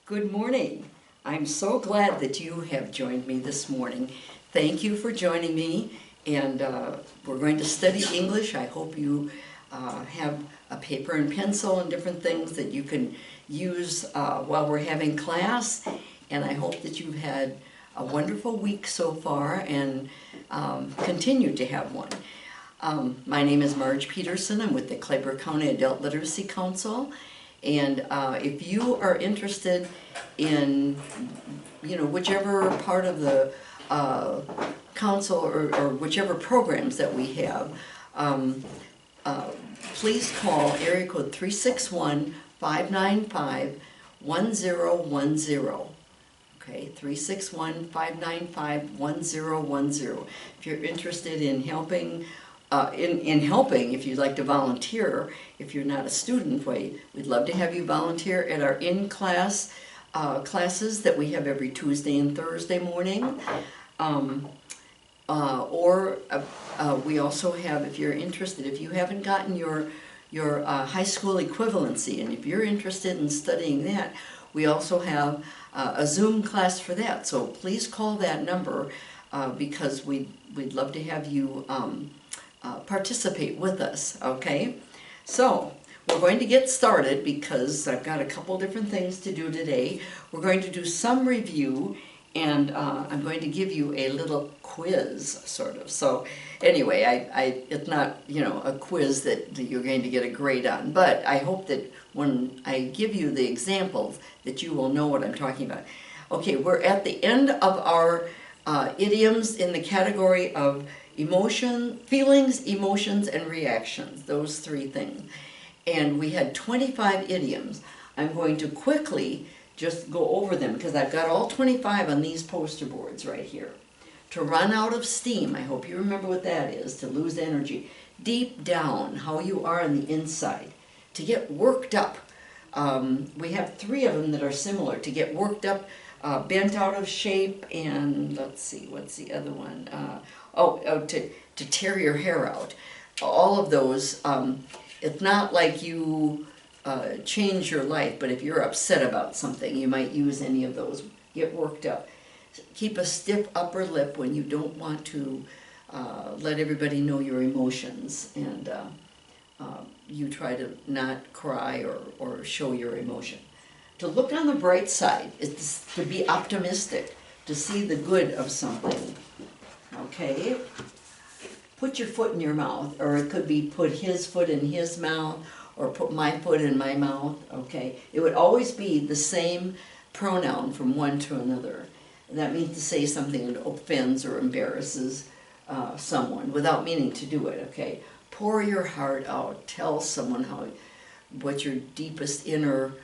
Good morning. I'm so glad that you have joined me this morning. Thank you for joining me, and we're going to study English. I hope you have a paper and pencil and different things that you can use while we're having class, and I hope that you've had a wonderful week so far and continue to have one. My name is Marge Peterson. I'm with the Claiborne County Adult Literacy Council. And if you are interested in, whichever part of the council or whichever programs that we have, please call area code 361-595-1010. Okay, 361-595-1010. If you're interested in helping, if you'd like to volunteer, if you're not a student, we'd love to have you volunteer at our in-class classes that we have every Tuesday and Thursday morning. We also have, if you're interested, if you haven't gotten your high school equivalency, and if you're interested in studying that, we also have a Zoom class for that. So please call that number because we'd love to have you participate with us, okay? So, we're going to get started because I've got a couple different things to do today. We're going to do some review, and I'm going to give you a little quiz, sort of. So, anyway, it's not, a quiz that you're going to get a grade on, but I hope that when I give you the examples that you will know what I'm talking about. Okay, we're at the end of our idioms in the category of feelings, emotions, and reactions, those three things. And we had 25 idioms. I'm going to quickly just go over them because I've got all 25 on these poster boards right here. To run out of steam, I hope you remember what that is, to lose energy. Deep down, how you are on the inside. To get worked up. We have 3 of them that are similar. To get worked up, bent out of shape, and let's see, what's the other one? To tear your hair out. All of those, it's not like you change your life, but if you're upset about something, you might use any of those. Get worked up. Keep a stiff upper lip when you don't want to let everybody know your emotions, and you try to not cry or show your emotion. To look on the bright side is to be optimistic, to see the good of something. Okay, put your foot in your mouth, or it could be put his foot in his mouth, or put my foot in my mouth, okay? It would always be the same pronoun from one to another. And that means to say something that offends or embarrasses someone without meaning to do it, okay? Pour your heart out. Tell someone what your deepest inner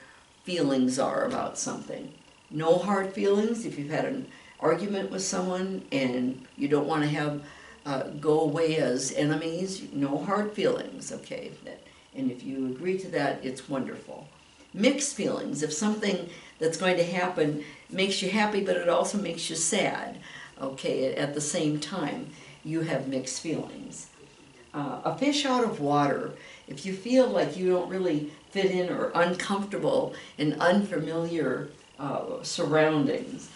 feelings are about something. No hard feelings. If you've had an argument with someone and you don't want to have go away as enemies, no hard feelings, okay? And if you agree to that, it's wonderful. Mixed feelings. If something that's going to happen makes you happy, but it also makes you sad, okay, at the same time, you have mixed feelings. A fish out of water. If you feel like you don't really fit in or uncomfortable in unfamiliar surroundings,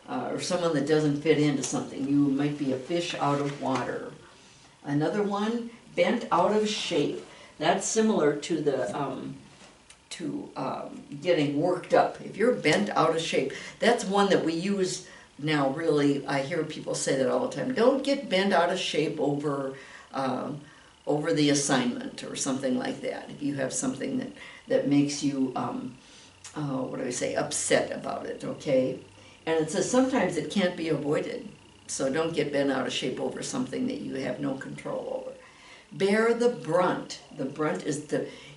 or someone that doesn't fit into something, you might be a fish out of water. Another one, bent out of shape. That's similar to the getting worked up. If you're bent out of shape, that's one that we use now. Really, I hear people say that all the time. Don't get bent out of shape over the assignment or something like that. If you have something that makes you upset about it, okay? And it says sometimes it can't be avoided, so don't get bent out of shape over something that you have no control over. Bear the brunt. The brunt is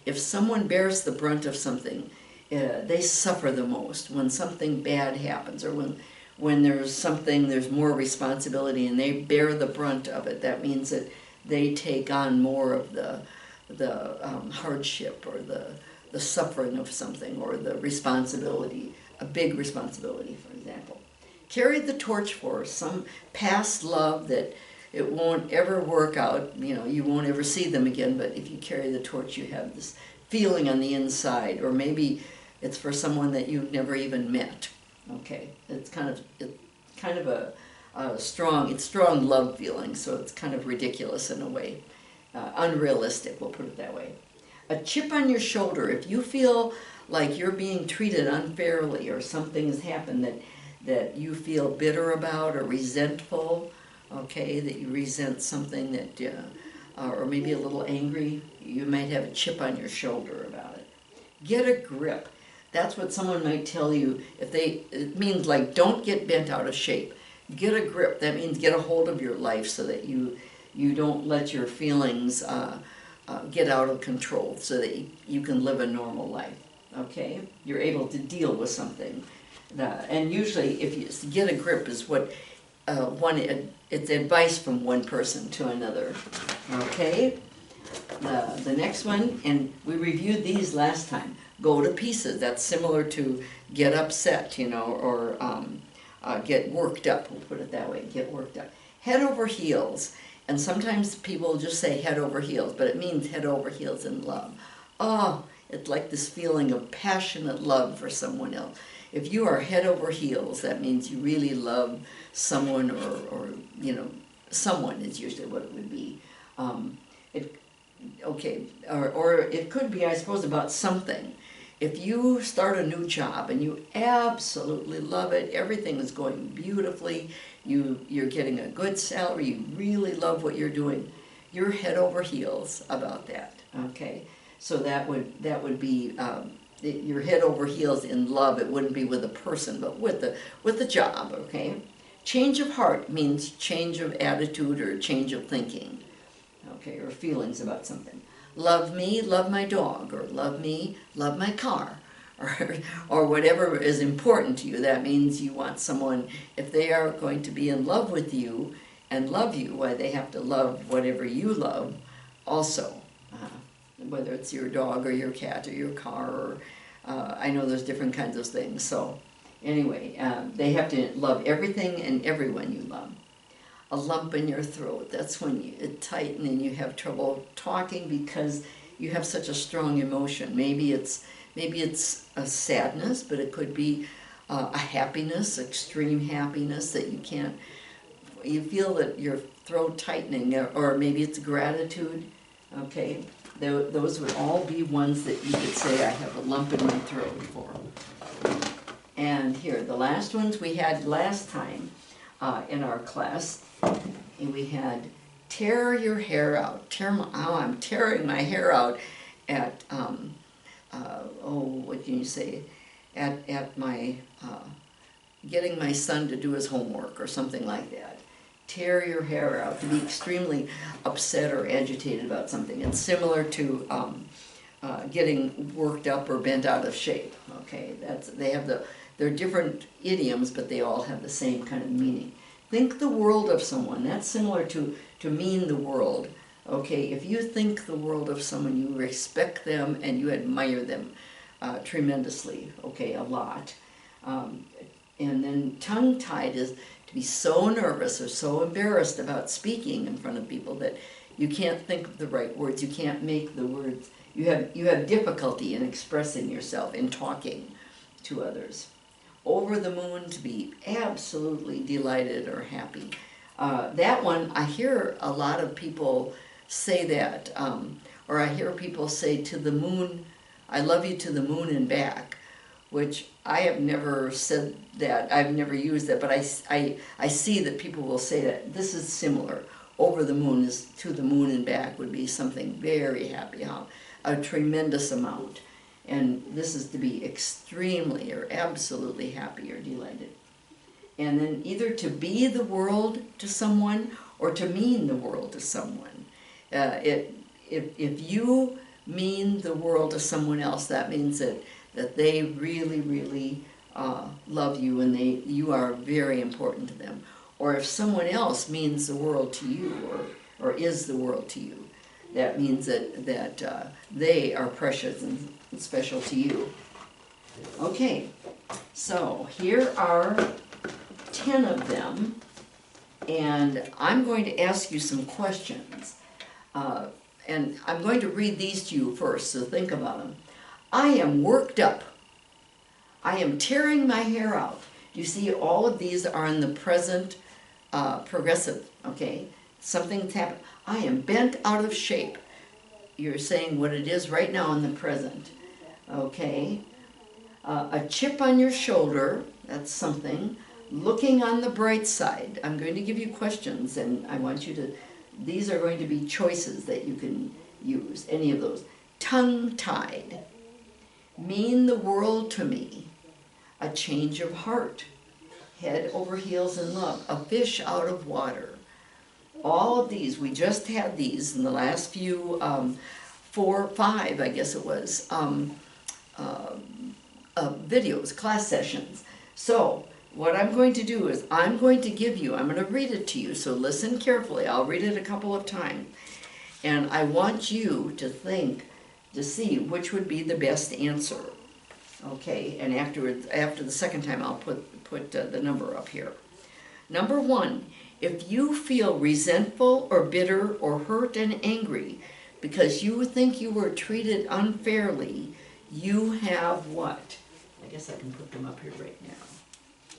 if someone bears the brunt of something, they suffer the most when something bad happens, or when there's more responsibility and they bear the brunt of it. That means that they take on more of the hardship or the suffering of something, or the responsibility, a big responsibility, for example. Carry the torch for some past love that it won't ever work out, you won't ever see them again, but if you carry the torch, you have this feeling on the inside. Or maybe It's for someone that you've never even met. Okay, it's kind of a strong love feeling, so it's kind of ridiculous in a way, unrealistic. We'll put it that way. A chip on your shoulder. If you feel like you're being treated unfairly, or something has happened that you feel bitter about or resentful, okay, that you resent something that, or maybe a little angry, you might have a chip on your shoulder about it. Get a grip. That's what someone might tell you. It means like, don't get bent out of shape. Get a grip. That means get a hold of your life so that you don't let your feelings get out of control, so that you can live a normal life. Okay, you're able to deal with something, and usually, if you get a grip, is what it's advice from one person to another. Okay, the next one, and we reviewed these last time. Go to pieces. That's similar to get upset, or get worked up. We'll put it that way. Get worked up. Head over heels. And sometimes people just say head over heels, but it means head over heels in love. Oh, it's like this feeling of passionate love for someone else. If you are head over heels, that means you really love someone, or someone is usually what it would be. Or it could be, I suppose, about something. If you start a new job and you absolutely love it, everything is going beautifully, you're getting a good salary, you really love what you're doing, you're head over heels about that. Okay, so that would be you're head over heels in love. It wouldn't be with a person, but with the job. Okay, change of heart means change of attitude or change of thinking. Okay, or feelings about something. Love me, love my dog, or love me, love my car, or whatever is important to you. That means you want someone, if they are going to be in love with you and love you, why, they have to love whatever you love also, whether it's your dog or your cat or your car, or I know there's different kinds of things. So anyway, they have to love everything and everyone you love. A lump in your throat, that's when it tightens and you have trouble talking because you have such a strong emotion. Maybe it's a sadness, but it could be a happiness, extreme happiness that you feel that your throat tightening, or maybe it's gratitude. Okay, those would all be ones that you could say, I have a lump in my throat for. And here, the last ones we had last time in our class, we had tear your hair out. I'm tearing my hair out at, what can you say, at my, getting my son to do his homework or something like that. Tear your hair out, to be extremely upset or agitated about something. It's similar to getting worked up or bent out of shape. Okay, they're different idioms, but they all have the same kind of meaning. Think the world of someone. That's similar to mean the world. Okay, if you think the world of someone, you respect them and you admire them tremendously. Okay, a lot. And then tongue-tied is to be so nervous or so embarrassed about speaking in front of people that you can't think of the right words. You can't make the words. You have difficulty in expressing yourself, in talking to others. Over the moon, to be absolutely delighted or happy. That one, I hear a lot of people say that, or I hear people say to the moon, I love you to the moon and back, which I have never said that, I've never used that, but I see that people will say that. This is similar. Over the moon is to the moon and back would be something very happy, a tremendous amount. And this is to be extremely or absolutely happy or delighted. And then either to be the world to someone or to mean the world to someone. If you mean the world to someone else, that means that they really, really love you and you are very important to them. Or if someone else means the world to you or is the world to you, that means that they are precious and special to you. Okay, so here are 10 of them, and I'm going to ask you some questions. And I'm going to read these to you first, so think about them. I am worked up. I am tearing my hair out. You see, all of these are in the present progressive, okay? Something's happened. I am bent out of shape. You're saying what it is right now in the present, okay? A chip on your shoulder, that's something. Looking on the bright side. I'm going to give you questions, and I want you to, these are going to be choices that you can use, any of those. Tongue-tied. Mean the world to me. A change of heart. Head over heels in love. A fish out of water. All of these, we just had these in the last few, 4, 5, I guess it was, videos, class sessions. So, what I'm going to do is I'm going to give you, I'm going to read it to you, so listen carefully. I'll read it a couple of times. And I want you to think, to see which would be the best answer. Okay, and afterwards, after the second time, I'll put the number up here. Number 1, if you feel resentful or bitter or hurt and angry because you think you were treated unfairly, you have what? I guess I can put them up here right now.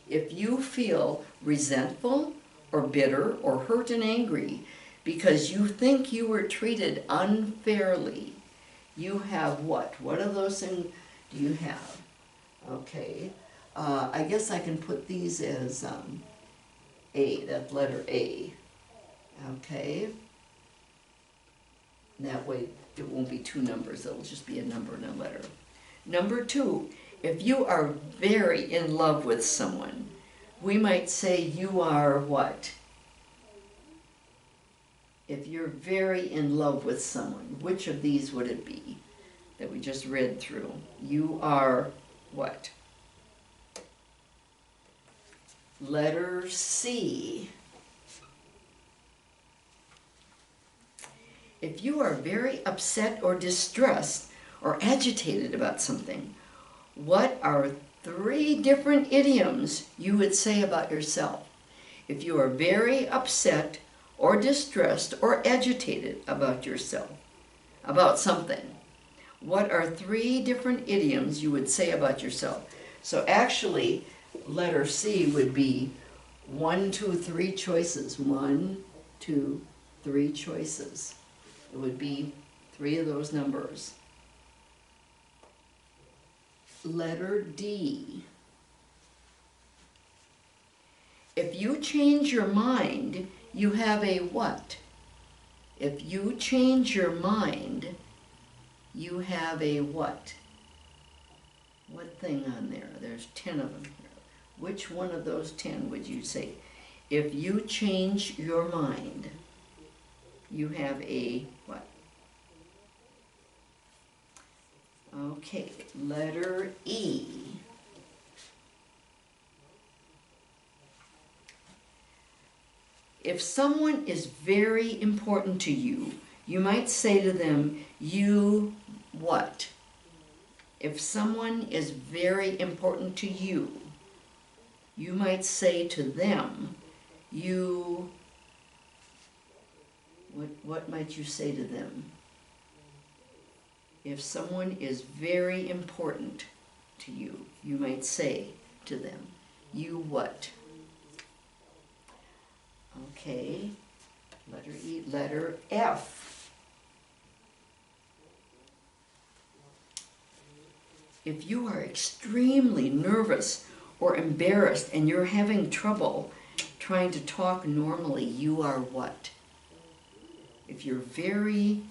If you feel resentful or bitter or hurt and angry because you think you were treated unfairly, you have what? What of those things do you have? Okay, I guess I can put these as A, that letter A. Okay, that way it won't be 2 numbers, it'll just be a number and a letter. Number 2, if you are very in love with someone, we might say you are what? If you're very in love with someone, which of these would it be that we just read through? You are what? Letter C. If you are very upset or distressed or agitated about something, what are 3 different idioms you would say about yourself? If you are very upset or distressed or agitated about yourself, about something, what are 3 different idioms you would say about yourself? So actually, letter C would be 1, 2, 3 choices. 1, 2, 3 choices. It would be 3 of those numbers. Letter D. If you change your mind, you have a what? If you change your mind, you have a what? What thing on there? There's 10 of them here. Which one of those 10 would you say? If you change your mind, you have a what? Okay, letter E. If someone is very important to you, you might say to them, you what? If someone is very important to you, you might say to them, you, what might you say to them? If someone is very important to you, you might say to them, you what? Okay, letter E, letter F. If you are extremely nervous or embarrassed and you're having trouble trying to talk normally, you are what? If you're very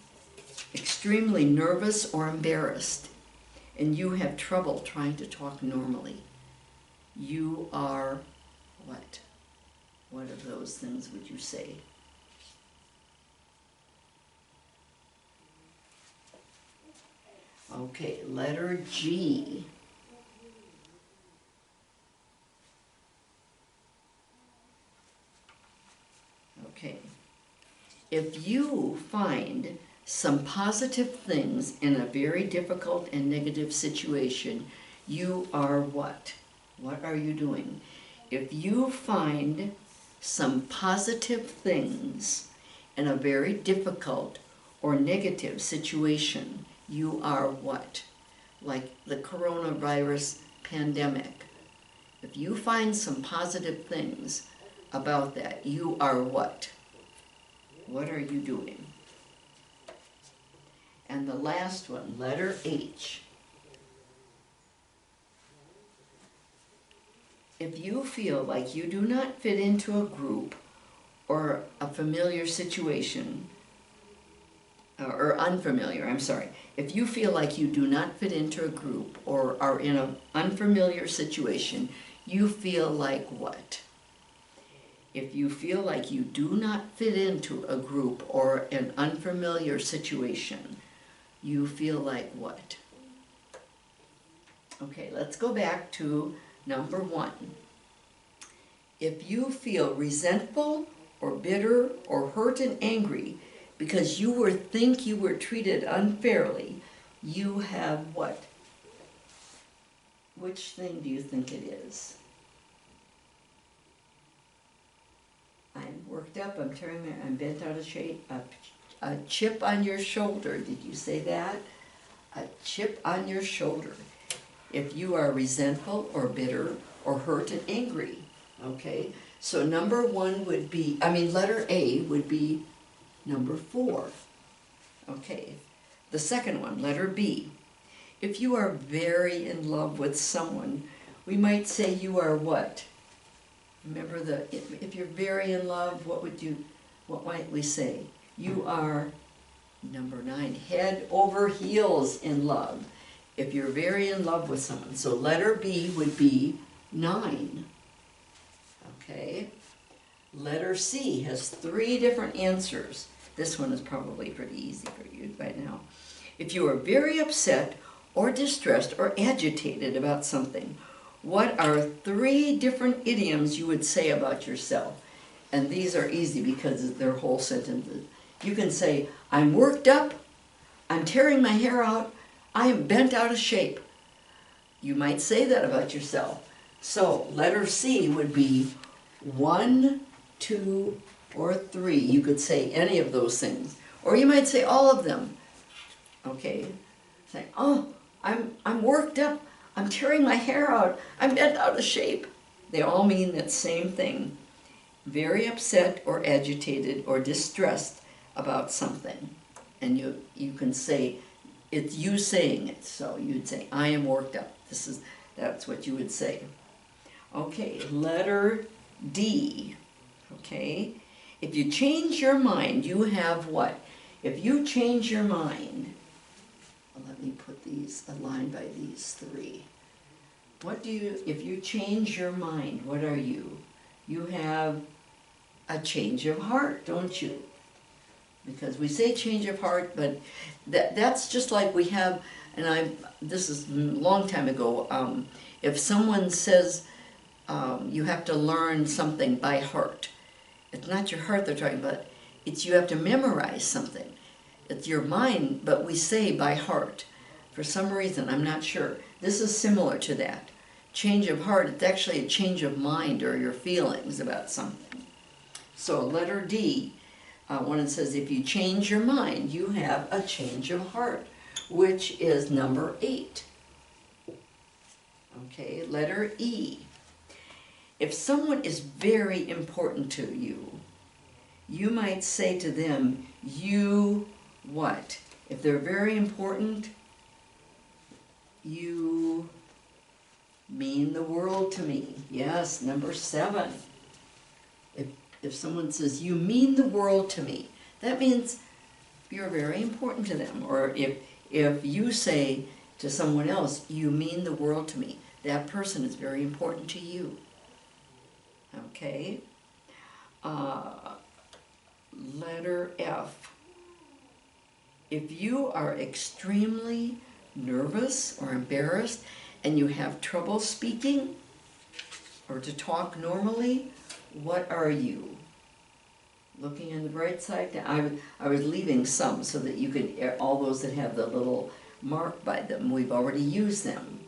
extremely nervous or embarrassed and you have trouble trying to talk normally, you are what? What of those things would you say? Okay, letter G. Okay. If you find some positive things in a very difficult and negative situation, you are what? What are you doing? If you find some positive things in a very difficult or negative situation, you are what? Like the coronavirus pandemic, if you find some positive things about that, you are what? What are you doing? And the last one, letter H. If you feel like you do not fit into a group or a familiar situation, or unfamiliar, I'm sorry. If you feel like you do not fit into a group or are in an unfamiliar situation, you feel like what? If you feel like you do not fit into a group or an unfamiliar situation, you feel like what? Okay, let's go back to number 1. If you feel resentful or bitter or hurt and angry because you think you were treated unfairly, you have what? Which thing do you think it is? I'm worked up, I'm bent out of shape, a chip on your shoulder. Did you say that? A chip on your shoulder. If you are resentful or bitter or hurt and angry, okay? So number 1 would be, letter A would be number 4. Okay, the second one, letter B. If you are very in love with someone, we might say you are what? Remember if you're very in love, what might we say? You are, number 9, head over heels in love. If you're very in love with someone. So letter B would be 9. Okay. Letter C has 3 different answers. This one is probably pretty easy for you by now. If you are very upset or distressed or agitated about something, what are 3 different idioms you would say about yourself? And these are easy because they're whole sentences. You can say, I'm worked up, I'm tearing my hair out, I am bent out of shape. You might say that about yourself. So letter C would be 1, 2, or 3. You could say any of those things. Or you might say all of them. Okay? Say, oh, I'm worked up, I'm tearing my hair out, I'm bent out of shape. They all mean that same thing. Very upset or agitated or distressed about something. And you can say, it's you saying it. So you'd say, I am worked up. That's what you would say. Okay, letter D. Okay, if you change your mind, you have what? If you change your mind, let me put these aligned by these 3. If you change your mind, what are you? You have a change of heart, don't you? Because we say change of heart, but that's just like we have, and this is a long time ago, if someone says you have to learn something by heart, it's not your heart they're talking about, it's you have to memorize something. It's your mind, but we say by heart. For some reason, I'm not sure. This is similar to that. Change of heart, it's actually a change of mind or your feelings about something. So letter D, when it says if you change your mind, you have a change of heart, which is number 8. Okay, letter E. If someone is very important to you, you might say to them, you what? If they're very important, you mean the world to me. Yes, number 7. If someone says, you mean the world to me, that means you're very important to them. Or if you say to someone else, you mean the world to me, that person is very important to you. Okay? Letter F. If you are extremely nervous or embarrassed and you have trouble speaking or to talk normally, what are you? Looking on the bright side? I was leaving some so that you could, all those that have the little mark by them, we've already used them.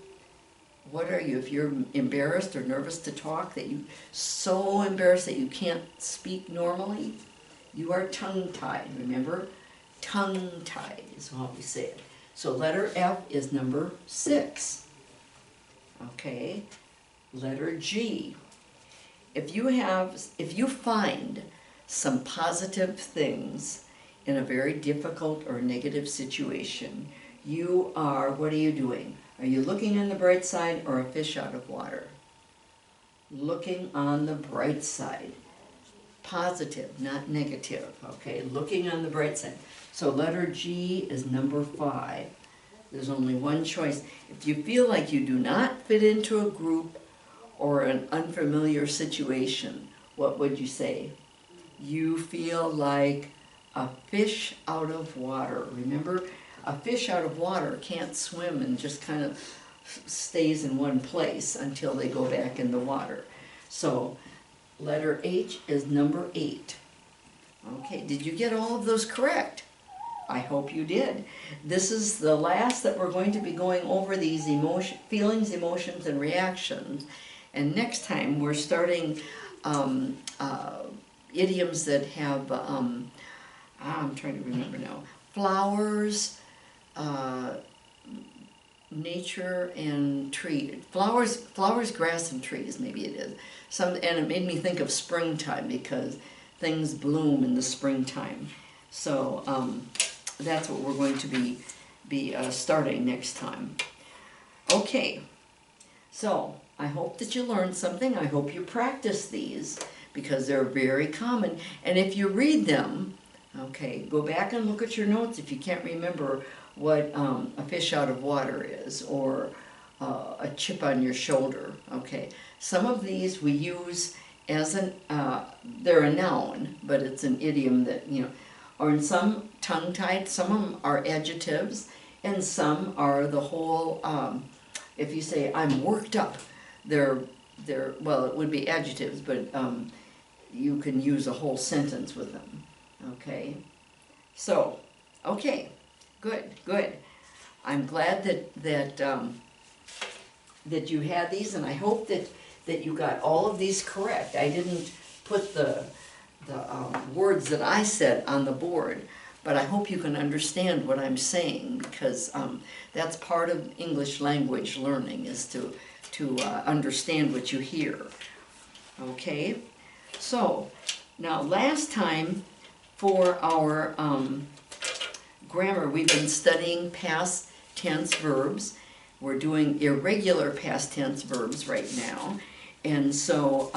What are you? If you're embarrassed or nervous to talk, that you so embarrassed that you can't speak normally, you are tongue-tied, remember? Tongue-tied is how we say it. So letter F is number 6. Okay, letter G. If you find some positive things in a very difficult or negative situation, what are you doing? Are you looking on the bright side or a fish out of water? Looking on the bright side. Positive, not negative, okay? Looking on the bright side. So letter G is number 5. There's only one choice. If you feel like you do not fit into a group or an unfamiliar situation, what would you say? You feel like a fish out of water. Remember, a fish out of water can't swim and just kind of stays in one place until they go back in the water. So letter H is number 8. Okay, did you get all of those correct? I hope you did. This is the last that we're going to be going over these feelings, emotions, and reactions. And next time we're starting idioms that have, I'm trying to remember now, flowers, nature, and tree. Flowers, grass, and trees, maybe it is. And it made me think of springtime because things bloom in the springtime. So that's what we're going to be starting next time. Okay, so I hope that you learned something. I hope you practice these because they're very common. And if you read them, okay, go back and look at your notes if you can't remember what a fish out of water is or a chip on your shoulder, okay. Some of these we use as they're a noun, but it's an idiom that, or in some tongue-tied, some of them are adjectives, and some are the whole, if you say, I'm worked up, well, it would be adjectives, but you can use a whole sentence with them, okay? So, okay, good. I'm glad that you had these, and I hope that you got all of these correct. I didn't put the words that I said on the board, but I hope you can understand what I'm saying because that's part of English language learning is to understand what you hear. Okay, so now last time for our grammar we've been studying past tense verbs. We're doing irregular past tense verbs right now, and so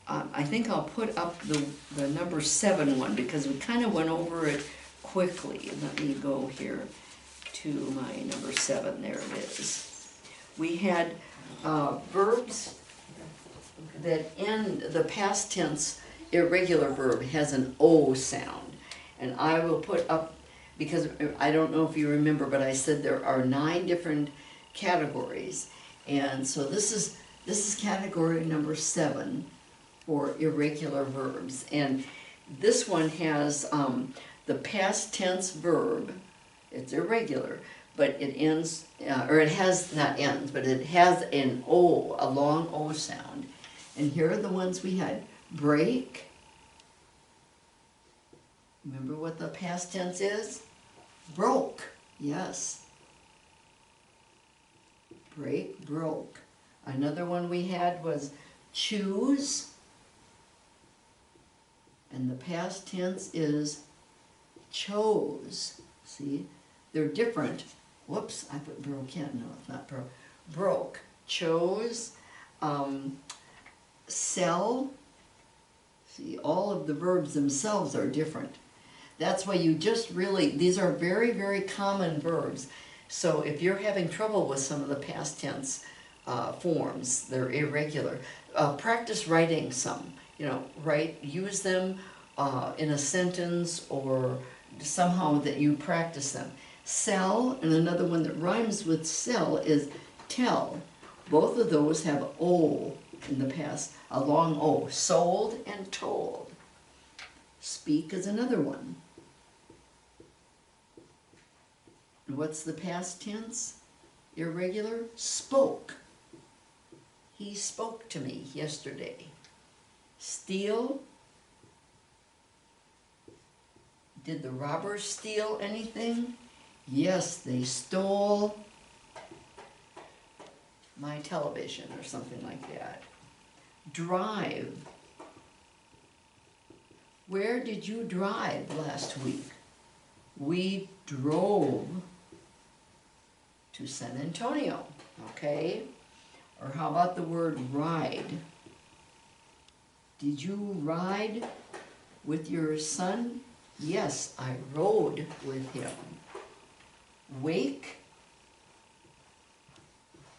I think I'll put up the number 7 one because we kind of went over it quickly. Let me go here to my number 7. There it is. We had verbs that end, the past tense irregular verb has an O sound. And I will put up, because I don't know if you remember, but I said there are 9 different categories. And so this is category number 7. For irregular verbs, and this one has the past tense verb. It's irregular, but it ends, or it has not ends, but it has an O, a long O sound. And here are the ones we had: break. Remember what the past tense is? Broke. Yes. Break, broke. Another one we had was choose. And the past tense is chose. See, they're different. Whoops, I put broke in. No, it's not broke. Broke, chose, sell. See, all of the verbs themselves are different. That's why you just really, these are very, very common verbs. So if you're having trouble with some of the past tense forms, they're irregular, practice writing some. Use them in a sentence or somehow that you practice them. Sell, and another one that rhymes with sell is tell. Both of those have O in the past, a long O. Sold and told. Speak is another one. And what's the past tense? Irregular? Spoke. He spoke to me yesterday. Steal. Did the robbers steal anything? Yes, they stole my television or something like that. Drive. Where did you drive last week? We drove to San Antonio, okay? Or how about the word ride? Did you ride with your son? Yes, I rode with him. Wake?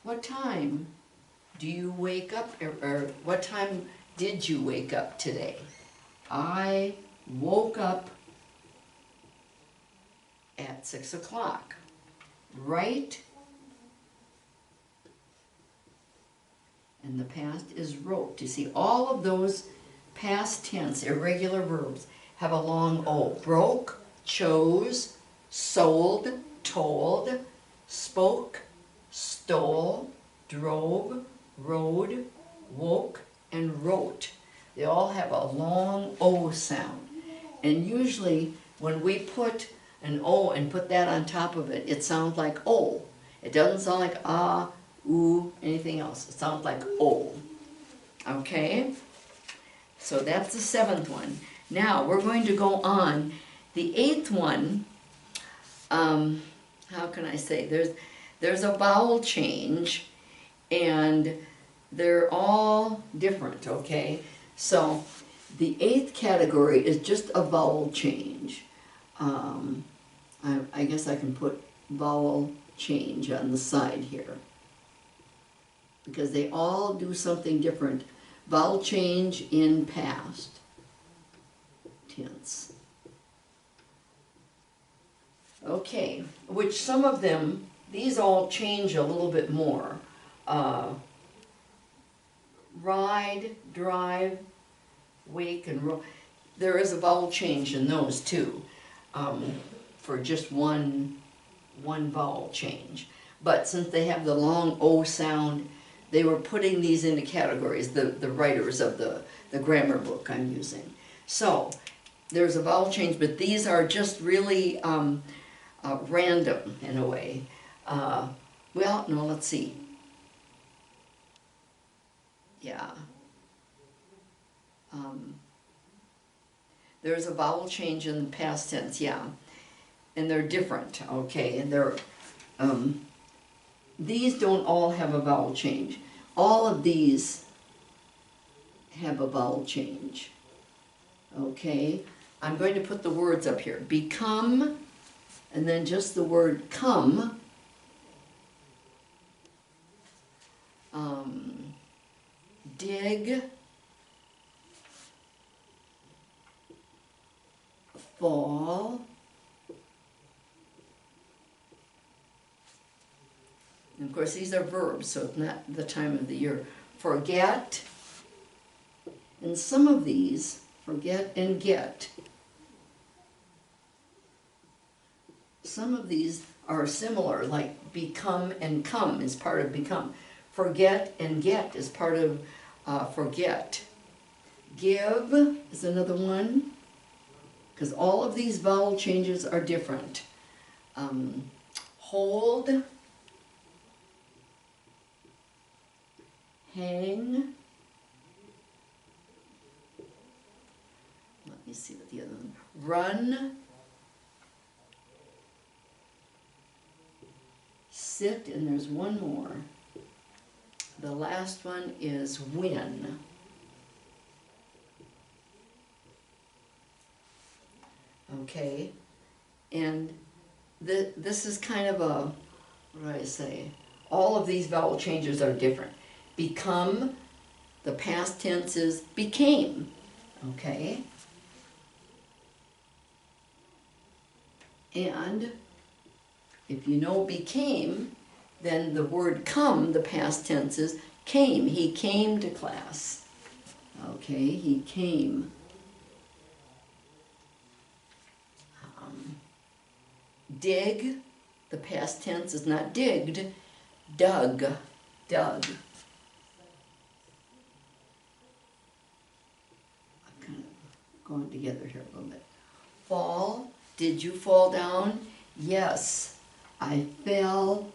What time do you wake up, or what time did you wake up today? I woke up at 6 o'clock. Right? And the past is wrote. You see, all of those past tense irregular verbs have a long O. Broke, chose, sold, told, spoke, stole, drove, rode, woke, and wrote. They all have a long O sound. And usually when we put an O and put that on top of it, it sounds like O. It doesn't sound like ah, ooh, anything else. It sounds like O. Okay? So that's the seventh one. Now we're going to go on. The eighth one, how can I say? There's a vowel change, and they're all different, okay? So the eighth category is just a vowel change. I guess I can put vowel change on the side here, because they all do something different. Vowel change in past tense. Okay, which some of them, these all change a little bit more. Ride, drive, wake, and roll. There is a vowel change in those too, for just one vowel change. But since they have the long O sound, they were putting these into categories, the writers of the grammar book I'm using. So, there's a vowel change, but these are just really random in a way. Well, no, let's see. Yeah. There's a vowel change in the past tense, yeah. And they're different, okay, and they're, these don't all have a vowel change. All of these have a vowel change, okay. I'm going to put the words up here. Become, and then just the word come. Dig, fall, and of course these are verbs, so it's not the time of the year. Forget, and some of these, forget and get, some of these are similar, like become and come is part of become. Forget and get is part of forget. Give is another one, because all of these vowel changes are different. Hold, hang, let me see what the other one, run, sit, and there's one more. The last one is win. Okay, and this is kind of a, what do I say? All of these vowel changes are different. Become, the past tense is became, okay? And if you know became, then the word come, the past tense is came. He came to class. Okay, he came. Dig, the past tense is not digged, dug, dug. I'm kind of going together here a little bit. Fall, did you fall down? Yes, I fell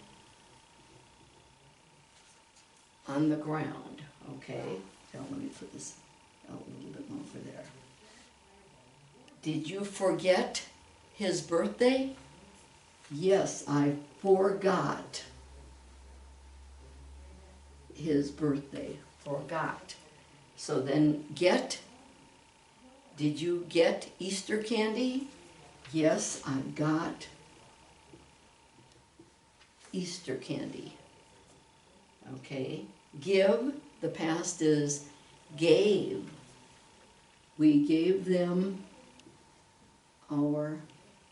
on the ground, okay? Now let me put this out a little bit more over there. Did you forget his birthday? Yes, I forgot his birthday. Forgot. So then get. Did you get Easter candy? Yes, I got Easter candy. Okay. Give. The past is gave. We gave them our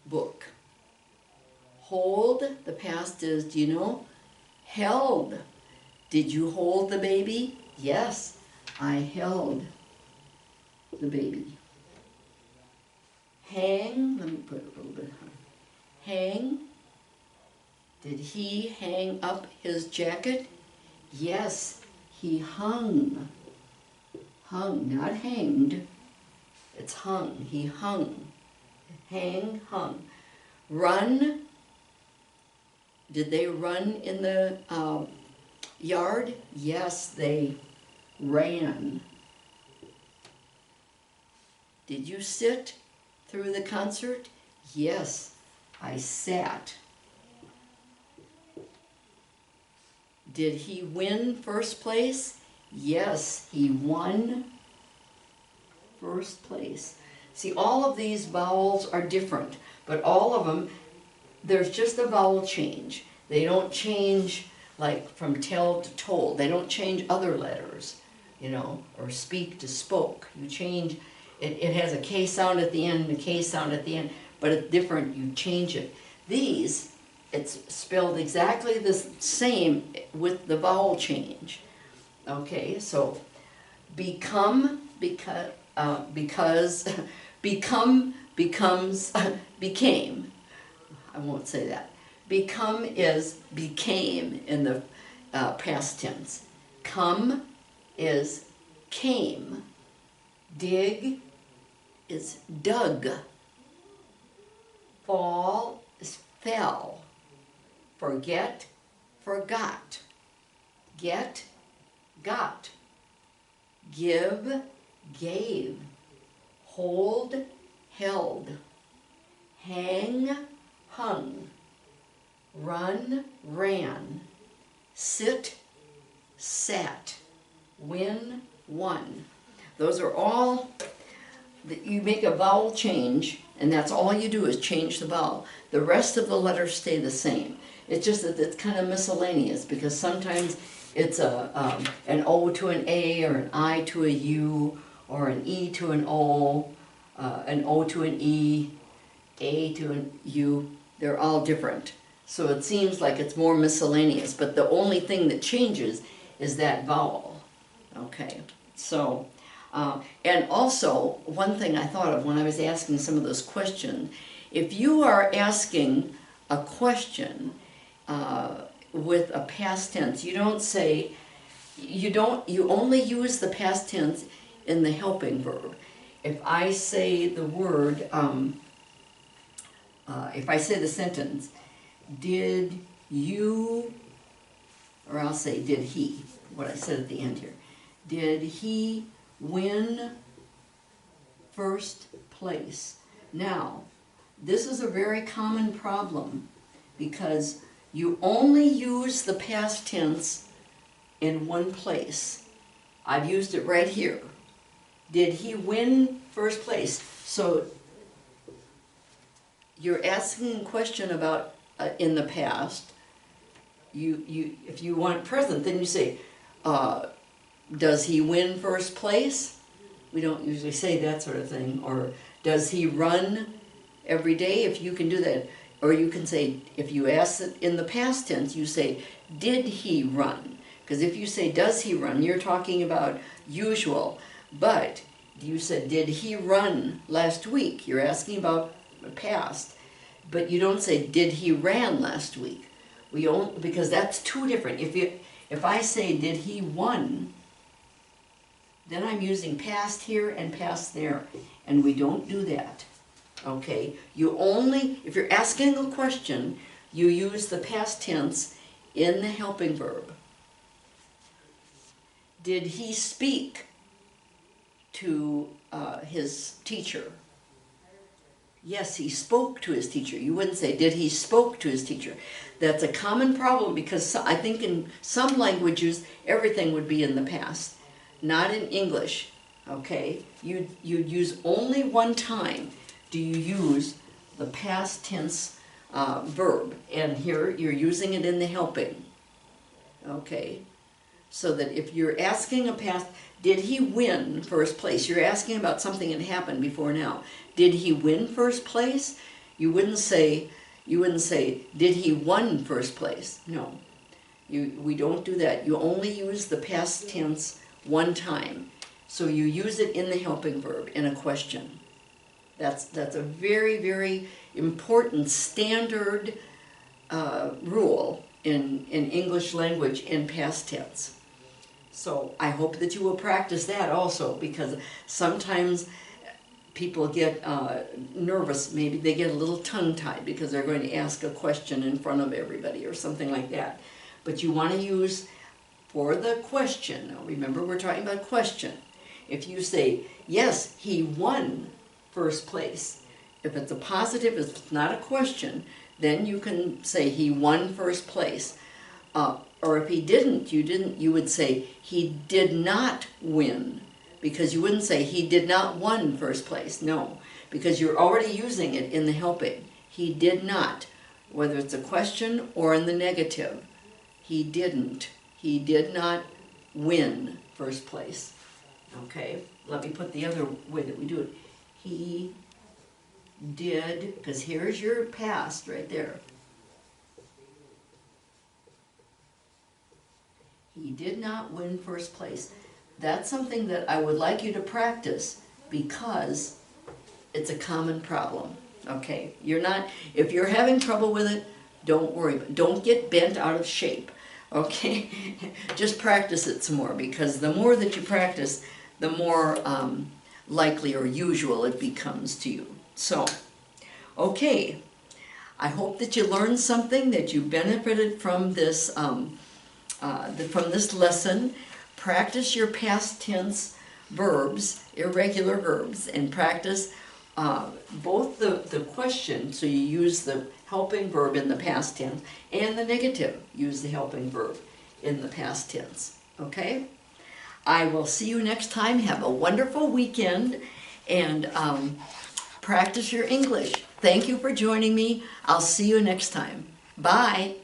book. Hold. The past is, do you know? Held. Did you hold the baby? Yes, I held the baby. Hang, let me put it a little bit higher. Hang, did he hang up his jacket? Yes, he hung. Hung, not hanged. It's hung, he hung. Hang, hung. Run, did they run in the yard? Yes, they ran. Did you sit through the concert? Yes, I sat. Did he win first place? Yes, he won first place. See, all of these vowels are different, but all of them, there's just a vowel change. They don't change like from tell to told. They don't change other letters, you know, or speak to spoke. You change, it has a K sound at the end and a K sound at the end, but it's different, you change it. These, it's spelled exactly the same with the vowel change. Okay, so become, because, become, becomes, became. I won't say that. Become is became in the past tense. Come is came. Dig is dug. Fall is fell. Forget, forgot. Get, got. Give, gave. Hold, held. Hang, hung. Run, ran. Sit, sat. Win, won. Those are all, you make a vowel change, and that's all you do is change the vowel. The rest of the letters stay the same. It's just that it's kind of miscellaneous, because sometimes it's an O to an A, or an I to a U, or an E to an O to an E, A to an U. They're all different. So it seems like it's more miscellaneous, but the only thing that changes is that vowel. Okay, so, and also, one thing I thought of when I was asking some of those questions, if you are asking a question with a past tense, you don't say, you only use the past tense in the helping verb. If I say the word, if I say the sentence, did you, or I'll say did he, what I said at the end here. Did he win first place? Now, this is a very common problem because you only use the past tense in one place. I've used it right here. Did he win first place? So you're asking a question about in the past. If you want present, then you say, does he win first place? We don't usually say that sort of thing. Or does he run every day? If you can do that. Or you can say, if you ask it in the past tense, you say, did he run? Because if you say, does he run, you're talking about usual. But you said, did he run last week? You're asking about the past. But you don't say, did he ran last week? Because that's two different. If I say, did he won, then I'm using past here and past there. And we don't do that. Okay? If you're asking a question, you use the past tense in the helping verb. Did he speak to his teacher? Yes, he spoke to his teacher. You wouldn't say, did he spoke to his teacher? That's a common problem because I think in some languages, everything would be in the past. Not in English, okay? You'd use only one time do you use the past tense verb. And here, you're using it in the helping, okay? So that if you're asking a past, did he win first place? You're asking about something that happened before now. Did he win first place? You wouldn't say, did he won first place? No, we don't do that. You only use the past tense one time. So you use it in the helping verb, in a question. That's a very, very important standard rule in English language in past tense. So I hope that you will practice that also, because sometimes people get nervous, maybe they get a little tongue-tied because they're going to ask a question in front of everybody or something like that. But you want to use, for the question, now remember we're talking about question, if you say, yes, he won first place, if it's a positive, if it's not a question, then you can say he won first place. Or if he didn't, you would say he did not win, because you wouldn't say he did not won first place. No, because you're already using it in the helping. He did not, whether it's a question or in the negative. He did not win first place. Okay, let me put the other way that we do it. He did, because here's your past right there. He did not win first place. That's something that I would like you to practice, because it's a common problem. Okay, if you're having trouble with it, don't worry, but don't get bent out of shape. Okay, just practice it some more, because the more that you practice, the more likely or usual it becomes to you. So, okay, I hope that you learned something, that you benefited from this lesson. Practice your past tense verbs, irregular verbs, and practice both the question, so you use the helping verb in the past tense, and the negative, use the helping verb in the past tense. Okay? I will see you next time. Have a wonderful weekend, and practice your English. Thank you for joining me. I'll see you next time. Bye.